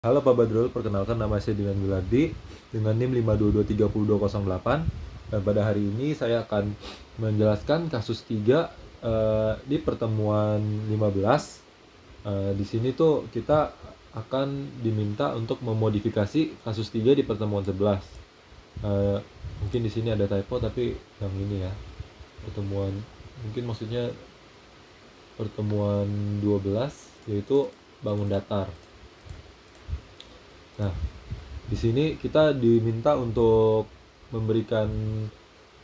Halo Pak Badrul, perkenalkan nama saya Dinan Wilardi dengan NIM 5223028, dan pada hari ini saya akan menjelaskan kasus 3 di pertemuan 15. Di sini tuh kita akan diminta untuk memodifikasi kasus 3 di pertemuan 11. Mungkin di sini ada typo tapi yang ini ya, pertemuan mungkin maksudnya pertemuan 12 yaitu bangun datar. Nah, di sini kita diminta untuk memberikan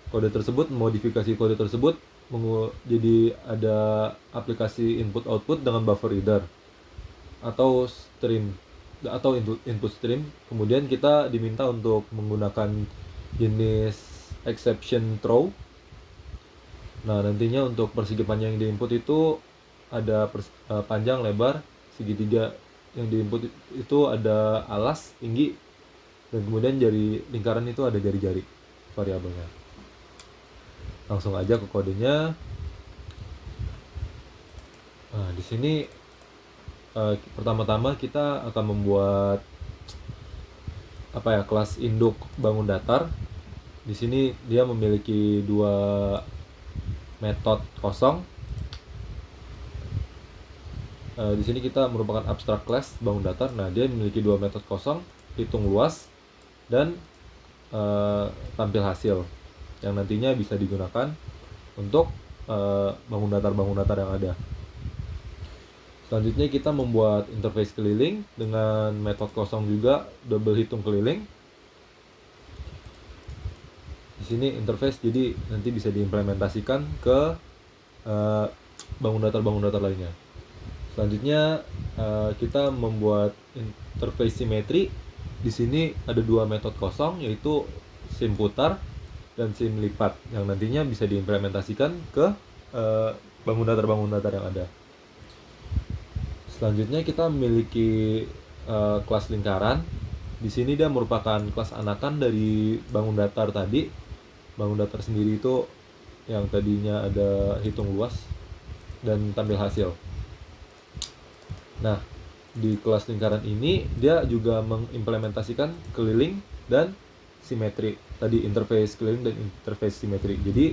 kode tersebut, modifikasi kode tersebut jadi ada aplikasi input output dengan buffer reader atau stream atau input stream. Kemudian kita diminta untuk menggunakan jenis exception throw. Nah, nantinya untuk persegi panjang yang diinput itu ada panjang, lebar, segitiga yang diinput itu ada alas, tinggi, dan kemudian jari lingkaran itu ada jari-jari variabelnya. Langsung aja ke kodenya. Nah, di sini pertama-tama kita akan membuat kelas induk bangun datar. Di sini dia memiliki dua metode kosong. Di sini kita merupakan abstract class bangun datar. Nah, dia memiliki dua metode kosong, hitung luas dan tampil hasil, yang nantinya bisa digunakan untuk bangun datar yang ada. Selanjutnya kita membuat interface keliling dengan metode kosong juga, double hitung keliling. Di sini interface jadi nanti bisa diimplementasikan ke bangun datar lainnya. Selanjutnya kita membuat interface simetri. Di sini ada dua metode kosong, yaitu sim putar dan sim lipat, yang nantinya bisa diimplementasikan ke bangun datar yang ada. Selanjutnya kita memiliki kelas lingkaran. Di sini dia merupakan kelas anakan dari bangun datar tadi. Bangun datar sendiri itu yang tadinya ada hitung luas dan tampil hasil. Nah, di kelas lingkaran ini dia juga mengimplementasikan keliling dan simetri. Tadi interface keliling dan interface simetri. Jadi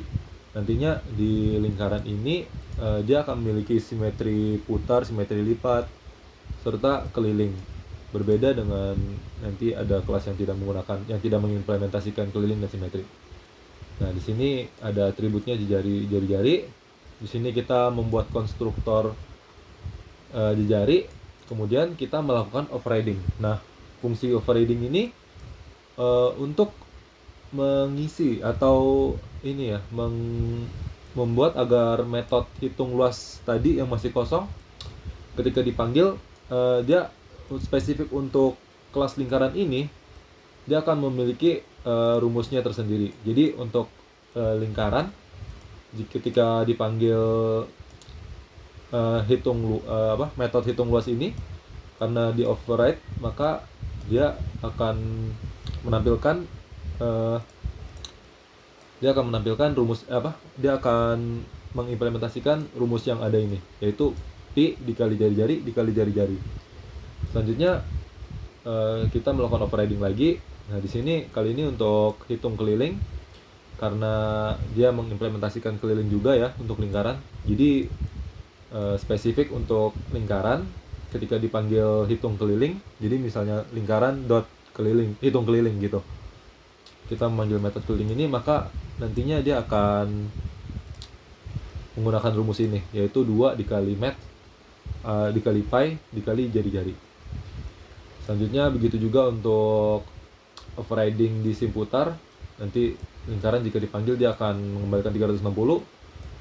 nantinya di lingkaran ini dia akan memiliki simetri putar, simetri lipat, serta keliling. Berbeda dengan nanti ada kelas yang tidak mengimplementasikan keliling dan simetri. Nah, di sini ada atributnya jari-jari. Di sini kita membuat konstruktor jari, kemudian kita melakukan overriding. Nah, fungsi overriding ini untuk mengisi atau ini ya, membuat agar metode hitung luas tadi yang masih kosong ketika dipanggil dia spesifik untuk kelas lingkaran ini, dia akan memiliki rumusnya tersendiri. Jadi untuk lingkaran ketika dipanggil metode hitung luas ini, karena di override, maka dia akan menampilkan dia akan mengimplementasikan rumus yang ada ini, yaitu pi dikali jari-jari dikali jari-jari. Selanjutnya kita melakukan overriding lagi. Nah, di sini kali ini untuk hitung keliling, karena dia mengimplementasikan keliling juga ya untuk lingkaran. Jadi spesifik untuk lingkaran ketika dipanggil hitung keliling. Jadi misalnya lingkaran dot keliling, hitung keliling gitu. Kita memanggil metode keliling ini, maka nantinya dia akan menggunakan rumus ini, yaitu 2 dikali mat dikali pi dikali jari-jari. Selanjutnya begitu juga untuk overriding di sim putar. Nanti lingkaran jika dipanggil dia akan mengembalikan 360.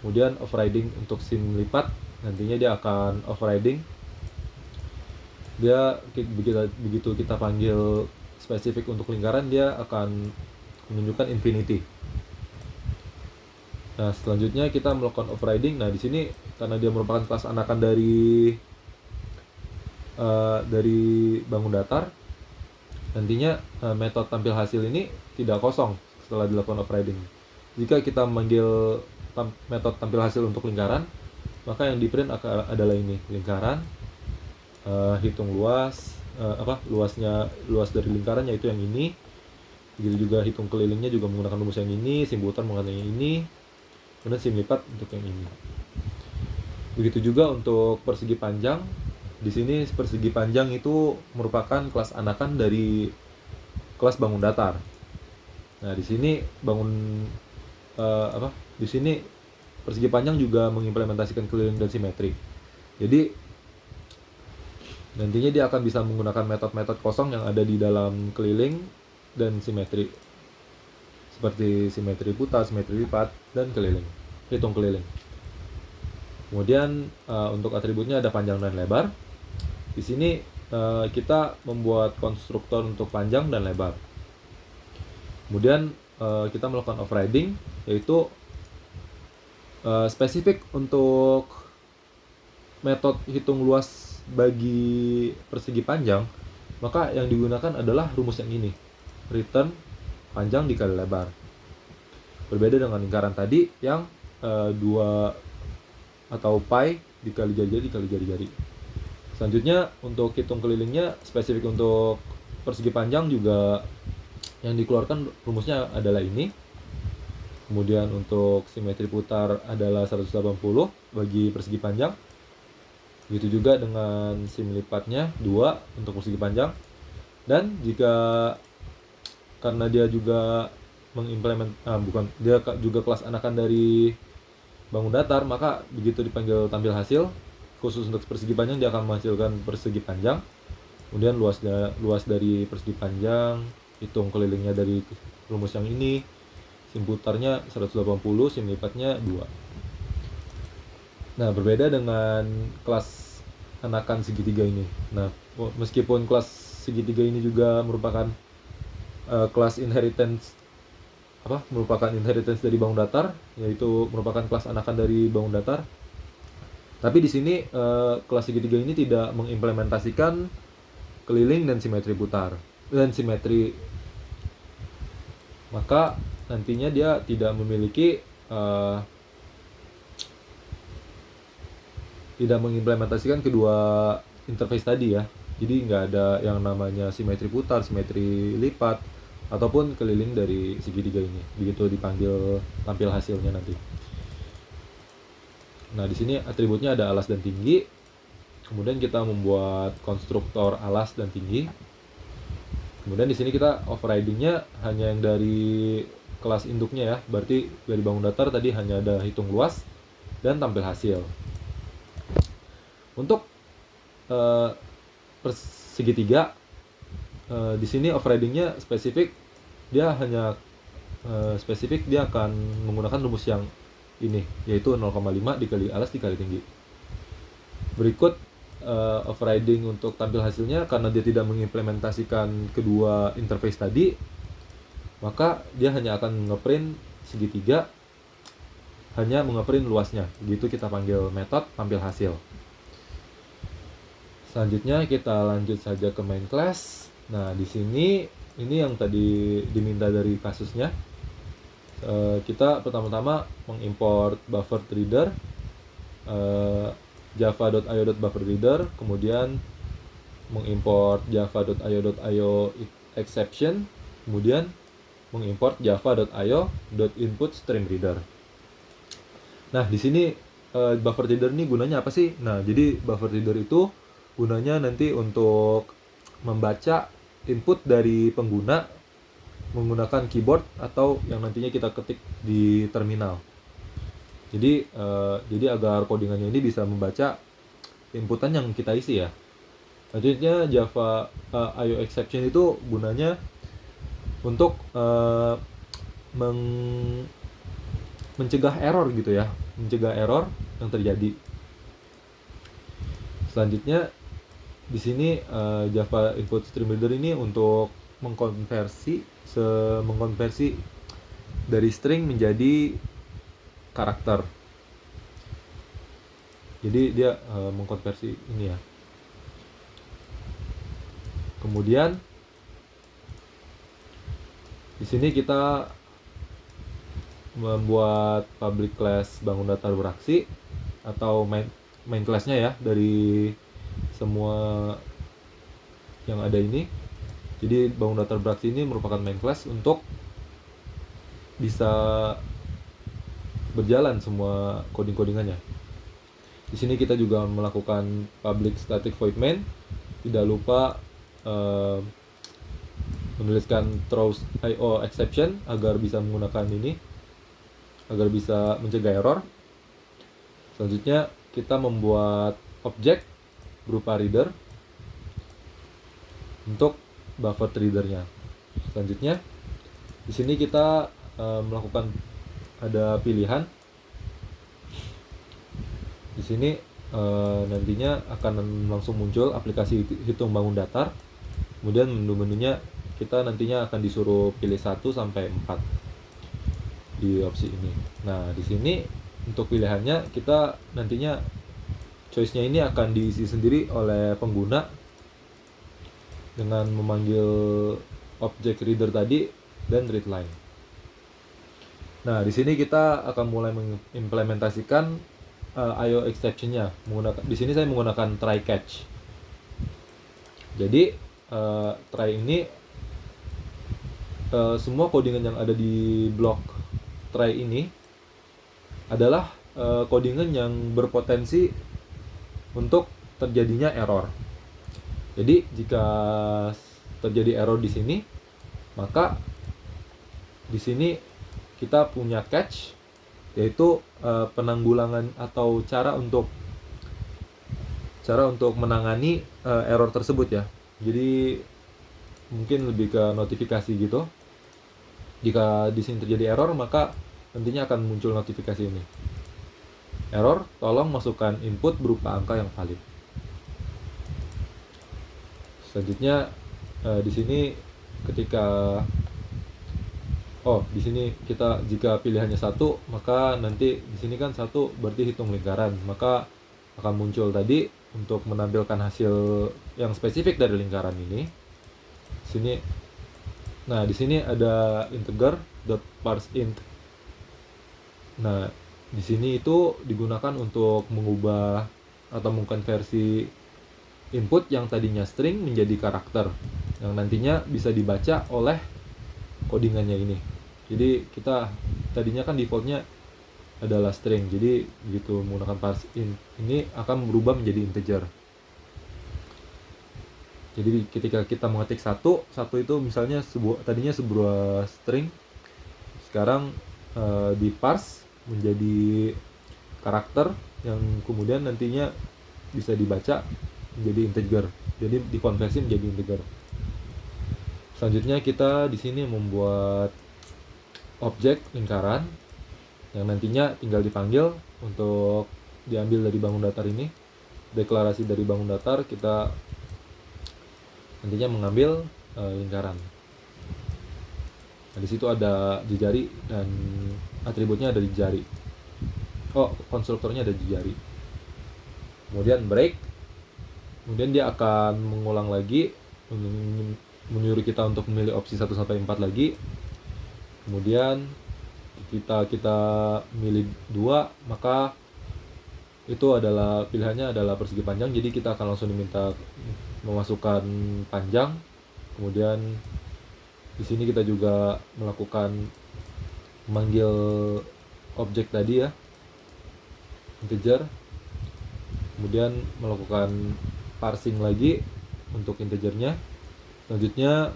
Kemudian overriding untuk sim lipat, nantinya dia akan overriding. Dia begitu kita panggil spesifik untuk lingkaran, dia akan menunjukkan infinity. Nah, selanjutnya kita melakukan overriding. Nah, di sini karena dia merupakan kelas anakan dari bangun datar, nantinya metode tampil hasil ini tidak kosong setelah dilakukan overriding. Jika kita memanggil metode tampil hasil untuk lingkaran, maka yang di print adalah ini, lingkaran, hitung luas, luas dari lingkaran yaitu yang ini. Begitu juga hitung kelilingnya juga menggunakan rumus yang ini, sim putar menggunakan yang ini, kemudian sim lipat untuk yang ini. Begitu juga untuk persegi panjang. Di sini persegi panjang itu merupakan kelas anakan dari kelas bangun datar. Nah, di sini di sini persegi panjang juga mengimplementasikan keliling dan simetri. Jadi nantinya dia akan bisa menggunakan metode-metode kosong yang ada di dalam keliling dan simetri, seperti simetri putar, simetri lipat, dan keliling, hitung keliling. Kemudian untuk atributnya ada panjang dan lebar. Di sini kita membuat konstruktor untuk panjang dan lebar. Kemudian kita melakukan overriding, yaitu spesifik untuk metode hitung luas bagi persegi panjang, maka yang digunakan adalah rumus yang ini, return panjang dikali lebar. Berbeda dengan lingkaran tadi yang 2 atau pi dikali jari-jari. Selanjutnya untuk hitung kelilingnya, spesifik untuk persegi panjang juga yang dikeluarkan rumusnya adalah ini. Kemudian untuk simetri putar adalah 180 bagi persegi panjang. Begitu juga dengan sim lipatnya 2 untuk persegi panjang. Dan jika karena dia juga dia juga kelas anakan dari bangun datar, maka begitu dipanggil tampil hasil khusus untuk persegi panjang, dia akan menghasilkan persegi panjang. Kemudian luas dari persegi panjang, hitung kelilingnya dari rumus yang ini, sim putarnya 180, sim lipatnya 2. Nah, berbeda dengan kelas anakan segitiga ini. Nah, meskipun kelas segitiga ini juga merupakan kelas merupakan inheritance dari bangun datar, yaitu merupakan kelas anakan dari bangun datar. Tapi di sini kelas segitiga ini tidak mengimplementasikan keliling dan simetri putar dan simetri, maka nantinya dia tidak memiliki tidak mengimplementasikan kedua interface tadi ya. Jadi nggak ada yang namanya simetri putar, simetri lipat, ataupun keliling dari segitiga ini begitu dipanggil tampil hasilnya nanti. Nah, di sini atributnya ada alas dan tinggi. Kemudian kita membuat konstruktor alas dan tinggi. Kemudian di sini kita overridingnya hanya yang dari kelas induknya ya. Berarti dari bangun datar tadi hanya ada hitung luas dan tampil hasil. Untuk segitiga, di sini overridingnya spesifik, dia hanya spesifik dia akan menggunakan rumus yang ini, yaitu 0,5 dikali alas dikali tinggi. Berikut overriding untuk tampil hasilnya, karena dia tidak mengimplementasikan kedua interface tadi, maka dia hanya akan ngeprint segitiga, hanya mengeprint luasnya. Begitu kita panggil metode tampil hasil. Selanjutnya kita lanjut saja ke main class. Nah, di sini ini yang tadi diminta dari kasusnya. Kita pertama-tama mengimport buffer reader, java.io.bufferreader, kemudian mengimport java.io.io exception, kemudian mengimport java.io.input_stream_reader. Nah, di sini buffer reader ini gunanya apa sih? Nah, jadi buffer reader itu gunanya nanti untuk membaca input dari pengguna menggunakan keyboard atau yang nantinya kita ketik di terminal. Jadi agar codingannya ini bisa membaca inputan yang kita isi ya. Selanjutnya Java IO exception itu gunanya untuk mencegah error gitu ya, mencegah error yang terjadi. Selanjutnya di sini Java input stream reader ini untuk mengkonversi dari string menjadi karakter. Jadi dia mengkonversi ini ya. Kemudian di sini kita membuat public class bangun datar beraksi atau main class-nya ya, dari semua yang ada ini. Jadi bangun datar beraksi ini merupakan main class untuk bisa berjalan semua codingannya. Di sini kita juga melakukan public static void main. Tidak lupa menuliskan throws IO exception agar bisa menggunakan ini, agar bisa mencegah error. Selanjutnya kita membuat objek berupa reader untuk buffer readernya. Selanjutnya di sini kita melakukan ada pilihan. Di sini nantinya akan langsung muncul aplikasi hitung bangun datar. Kemudian menu-menunya kita nantinya akan disuruh pilih 1 sampai 4 di opsi ini. Nah, di sini untuk pilihannya kita nantinya choice-nya ini akan diisi sendiri oleh pengguna dengan memanggil objek reader tadi dan readline. Nah, di sini kita akan mulai mengimplementasikan IO exception-nya. Di sini saya menggunakan try catch. Jadi try ini semua codingan yang ada di blok try ini adalah codingan yang berpotensi untuk terjadinya error. Jadi jika terjadi error di sini, maka di sini kita punya catch, yaitu penanggulangan atau cara untuk menangani error tersebut ya. Jadi mungkin lebih ke notifikasi gitu. Jika di sini terjadi error, maka nantinya akan muncul notifikasi ini. Error, tolong masukkan input berupa angka yang valid. Selanjutnya di sini ketika di sini kita jika pilihannya 1, maka nanti di sini kan 1 berarti hitung lingkaran, maka akan muncul tadi untuk menampilkan hasil yang spesifik dari lingkaran ini. Sini, nah di sini ada integer.parseInt. Nah, di sini itu digunakan untuk mengubah atau mengkonversi input yang tadinya string menjadi karakter, yang nantinya bisa dibaca oleh codingannya ini. Jadi kita tadinya kan defaultnya adalah string, jadi begitu menggunakan parseInt ini akan berubah menjadi integer. Jadi ketika kita mengetik satu itu misalnya tadinya sebuah string, sekarang di parse menjadi karakter yang kemudian nantinya bisa dibaca menjadi integer. Jadi dikonversi menjadi integer. Selanjutnya kita di sini membuat objek lingkaran yang nantinya tinggal dipanggil untuk diambil dari bangun datar ini. Deklarasi dari bangun datar kita nantinya mengambil lingkaran. Nah, di situ ada jejari dan atributnya ada di jari. Konstruktornya ada di jari. Kemudian break. Kemudian dia akan mengulang lagi, menyuruh kita untuk memilih opsi 1 sampai 4 lagi. Kemudian kita milih 2, maka itu adalah pilihannya adalah persegi panjang, jadi kita akan langsung diminta memasukkan panjang. Kemudian di sini kita juga melakukan memanggil objek tadi ya, integer. Kemudian melakukan parsing lagi untuk integernya. Selanjutnya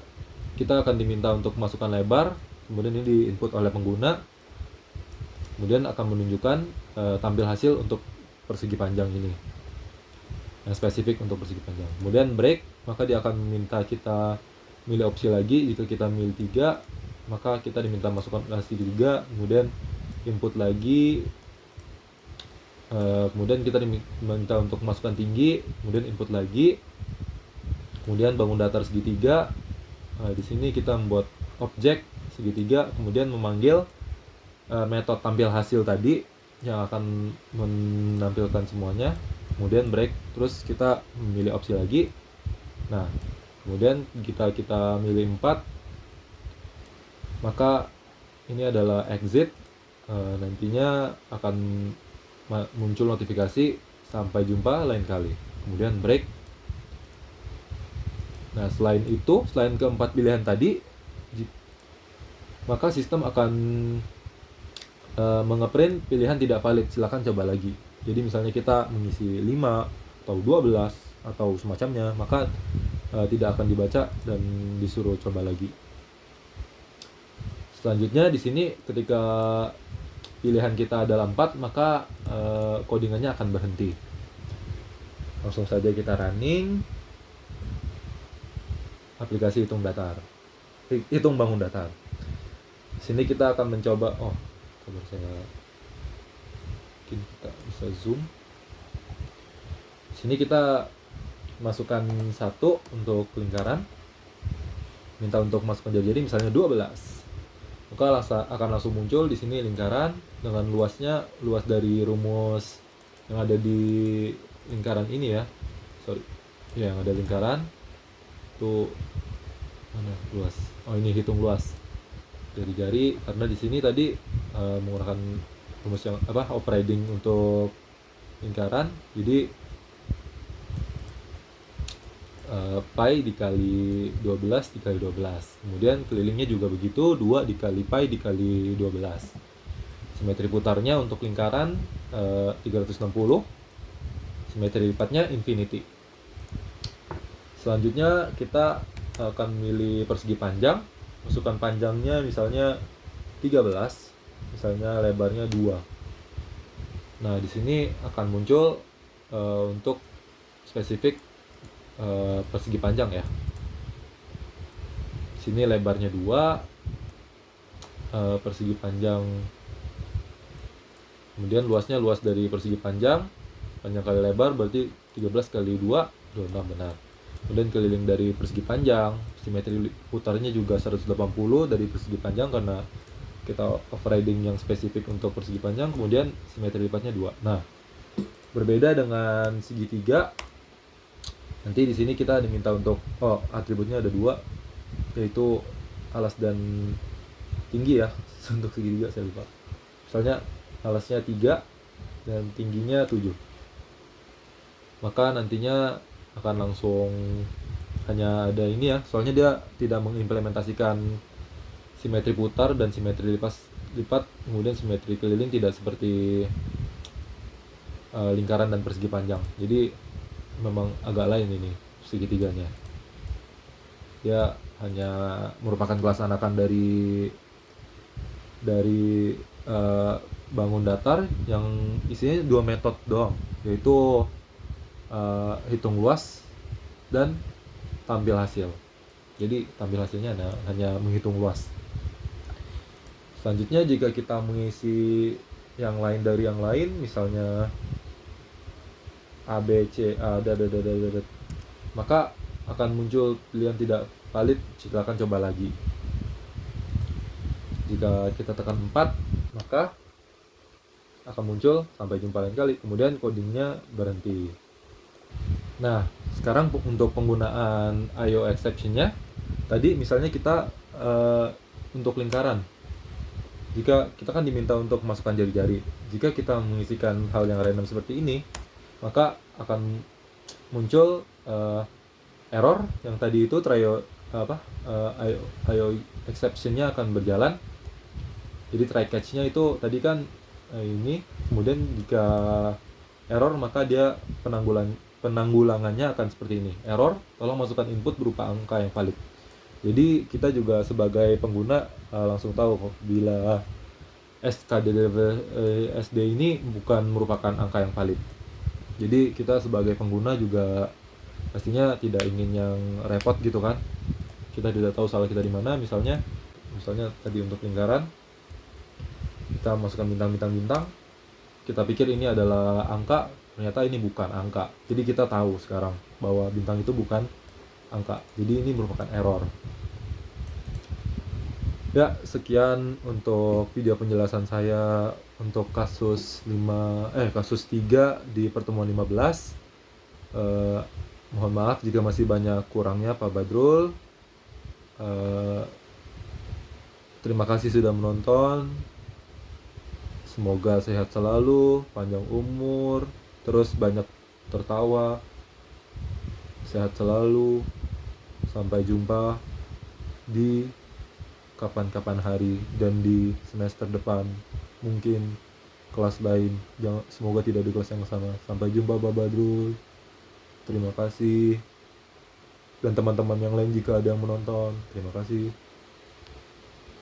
kita akan diminta untuk masukkan lebar, kemudian ini diinput oleh pengguna, kemudian akan menunjukkan tampil hasil untuk persegi panjang ini, yang spesifik untuk persegi panjang. Kemudian break, maka dia akan meminta kita milih opsi lagi. Jika kita milih 3, maka kita diminta masukkan opsi 3, kemudian input lagi, kemudian kita diminta untuk masukkan tinggi, kemudian input lagi, kemudian bangun datar segitiga. Di sini kita membuat objek segitiga, kemudian memanggil metode tampil hasil tadi yang akan menampilkan semuanya. Kemudian break, terus kita memilih opsi lagi. Nah, kemudian kita milih 4, maka ini adalah exit. Nantinya akan muncul notifikasi sampai jumpa lain kali. Kemudian break. Nah, selain keempat pilihan tadi, maka sistem akan mengeprint pilihan tidak valid, silakan coba lagi. Jadi misalnya kita mengisi 5 atau 12 atau semacamnya, maka tidak akan dibaca dan disuruh coba lagi. Selanjutnya di sini ketika pilihan kita adalah 4, maka codingannya akan berhenti. Langsung saja kita running aplikasi hitung bangun datar. Di sini kita akan mencoba, coba mungkin kita bisa zoom. Di sini kita masukkan 1 untuk lingkaran, minta untuk masukkan jari-jari, misalnya 12. Maka akan langsung muncul di sini lingkaran dengan luas dari rumus yang ada di lingkaran ini ya. Yang ada lingkaran tuh mana luas? Ini hitung luas jari-jari, karena di sini tadi menggunakan rumus yang overriding untuk lingkaran. Jadi pi dikali 12 dikali 12. Kemudian kelilingnya juga begitu, 2 dikali pi dikali 12. Simetri putarnya untuk lingkaran 360. Simetri lipatnya infinity. Selanjutnya kita akan memilih persegi panjang. Masukkan panjangnya misalnya 13, misalnya lebarnya 2. Nah, di sini akan muncul untuk spesifik persegi panjang ya. Sini lebarnya 2, persegi panjang, kemudian luasnya luas dari persegi panjang kali lebar berarti 13 kali 2, 26 benar. Kemudian keliling dari persegi panjang, simetri putarnya juga 180 dari persegi panjang karena kita overriding yang spesifik untuk persegi panjang. Kemudian simetri lipatnya 2. Nah, berbeda dengan segitiga. Nanti di sini kita diminta untuk atributnya ada 2, yaitu alas dan tinggi ya. Untuk segitiga saya lupa. Misalnya alasnya 3 dan tingginya 7. Maka nantinya akan langsung hanya ada ini ya, soalnya dia tidak mengimplementasikan simetri putar dan simetri lipat, kemudian simetri keliling tidak seperti lingkaran dan persegi panjang. Jadi memang agak lain ini segitiganya. Dia hanya merupakan kelas anakan dari bangun datar yang isinya 2 metode doang, yaitu hitung luas dan tampil hasil. Jadi tampil hasilnya hanya menghitung luas. Selanjutnya jika kita mengisi yang lain dari yang lain, misalnya A, B, C, A, maka akan muncul pilihan tidak valid, silakan coba lagi. Jika kita tekan 4, maka akan muncul sampai jumpa lain kali, kemudian codingnya berhenti. Nah, sekarang untuk penggunaan IO exception-nya, tadi misalnya kita untuk lingkaran, jika kita kan diminta untuk masukkan jari-jari, jika kita mengisikan hal yang random seperti ini, maka akan muncul error yang tadi itu IO exception-nya akan berjalan. Jadi try catch-nya itu tadi kan ini, kemudian jika error maka dia penanggulangannya akan seperti ini. Error, tolong masukkan input berupa angka yang valid. Jadi kita juga sebagai pengguna langsung tahu bila SD ini bukan merupakan angka yang valid. Jadi kita sebagai pengguna juga pastinya tidak ingin yang repot gitu kan. Kita tidak tahu salah kita di mana. Misalnya tadi untuk lingkaran kita masukkan bintang. Kita pikir ini adalah angka, ternyata ini bukan angka. Jadi kita tahu sekarang bahwa bintang itu bukan angka. Jadi ini merupakan error. Ya, sekian untuk video penjelasan saya untuk kasus 3 di pertemuan 15. Mohon maaf jika masih banyak kurangnya Pak Badrul. Terima kasih sudah menonton. Semoga sehat selalu, panjang umur, terus banyak tertawa. Sehat selalu. Sampai jumpa di kapan-kapan hari dan di semester depan, mungkin kelas lain. Semoga tidak di kelas yang sama. Sampai jumpa Pak Badrul. Terima kasih. Dan teman-teman yang lain jika ada yang menonton, terima kasih.